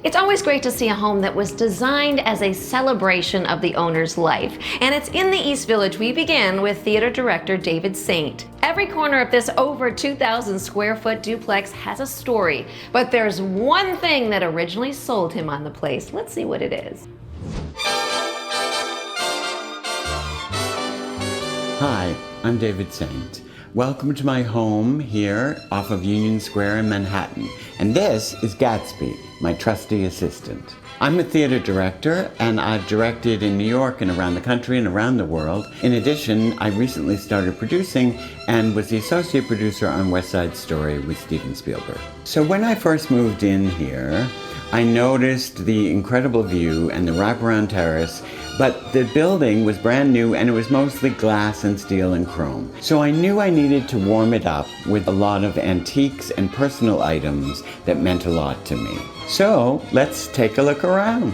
It's always great to see a home that was designed as a celebration of the owner's life. And it's in the East Village we begin with theater director David Saint. Every corner of this over 2,000 square foot duplex has a story, but there's one thing that originally sold him on the place. Let's see what it is. Hi, I'm David Saint. Welcome to my home here off of Union Square in Manhattan. And this is Gatsby, my trusty assistant. I'm a theater director, and I've directed in New York and around the country and around the world. In addition, I recently started producing and was the associate producer on West Side Story with Stephen Speilberg. So when I first moved in here, I noticed the incredible view and the wraparound terrace, but the building was brand new and it was mostly glass and steel and chrome. So I knew I needed to warm it up with a lot of antiques and personal items that meant a lot to me. So let's take a look around.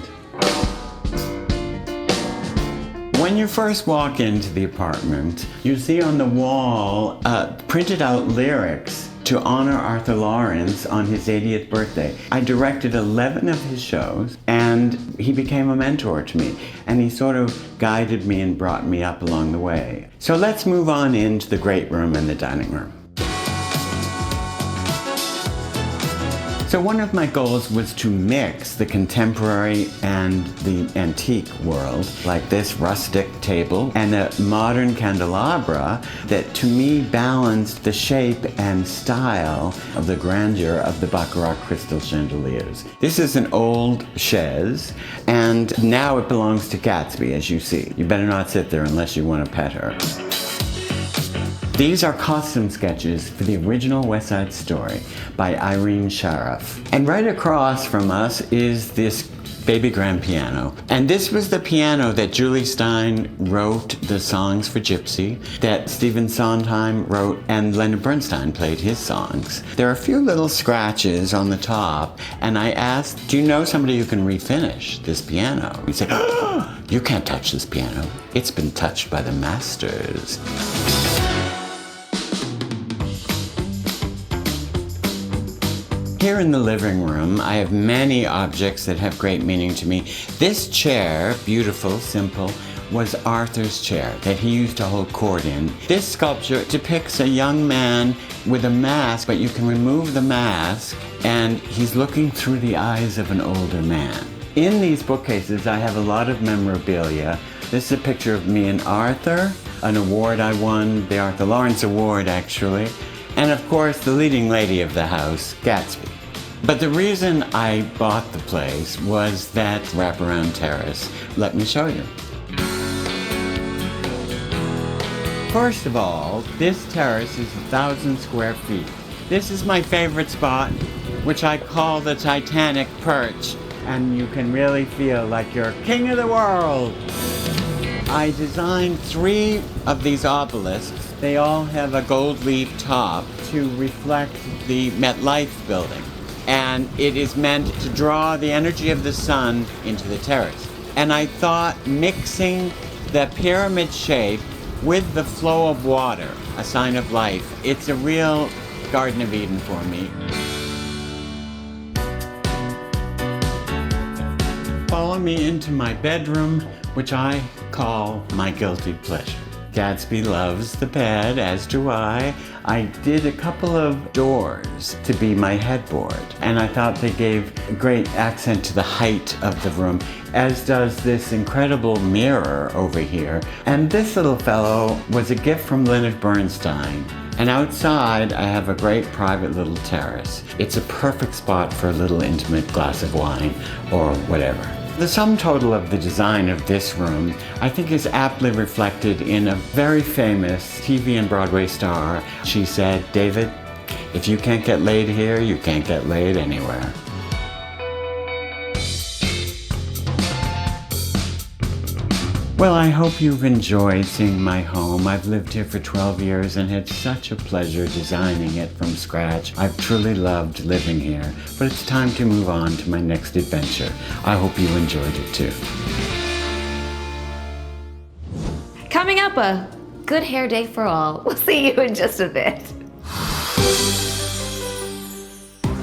When you first walk into the apartment, you see on the wall printed out lyrics to honor Arthur Laurents on his 80th birthday. I directed 11 of his shows, and he became a mentor to me, and he sort of guided me and brought me up along the way. So let's move on into the great room and the dining room. So one of my goals was to mix the contemporary and the antique world, like this rustic table and a modern candelabra that to me balanced the shape and style of the grandeur of the baccarat crystal chandeliers. This is an old chaise, and now it belongs to Gatsby, as you see. You better not sit there unless you want to pet her. These are costume sketches for the original West Side Story by Irene Sharaff. And right across from us is this baby grand piano. And this was the piano that Julie Stein wrote the songs for Gypsy, that Stephen Sondheim wrote, and Leonard Bernstein played his songs. There are a few little scratches on the top, and I asked, do you know somebody who can refinish this piano? He said, oh, you can't touch this piano. It's been touched by the masters. Here in the living room, I have many objects that have great meaning to me. This chair, beautiful, simple, was Arthur's chair that he used to hold court in. This sculpture depicts a young man with a mask, but you can remove the mask and he's looking through the eyes of an older man. In these bookcases, I have a lot of memorabilia. This is a picture of me and Arthur, an award I won, the Arthur Laurents Award actually, and of course the leading lady of the house, Gatsby. But the reason I bought the place was that wraparound terrace. Let me show you. First of all, this terrace is 1,000 square feet. This is my favorite spot, which I call the Titanic perch, and you can really feel like you're king of the world. I designed 3 of these obelisks. They all have a gold leaf top to reflect the MetLife building. And it is meant to draw the energy of the sun into the terrace. And I thought mixing the pyramid shape with the flow of water, a sign of life, it's a real Garden of Eden for me. Follow me into my bedroom, which I call my guilty pleasure. Gatsby loves the bed, as do I. I did a couple of doors to be my headboard, and I thought they gave a great accent to the height of the room, as does this incredible mirror over here. And this little fellow was a gift from Leonard Bernstein. And outside, I have a great private little terrace. It's a perfect spot for a little intimate glass of wine or whatever. The sum total of the design of this room, I think, is aptly reflected in a very famous TV and Broadway star. She said, David, if you can't get laid here, you can't get laid anywhere. Well, I hope you've enjoyed seeing my home. I've lived here for 12 years and had such a pleasure designing it from scratch. I've truly loved living here, but it's time to move on to my next adventure. I hope you enjoyed it too. Coming up, a good hair day for all. We'll see you in just a bit.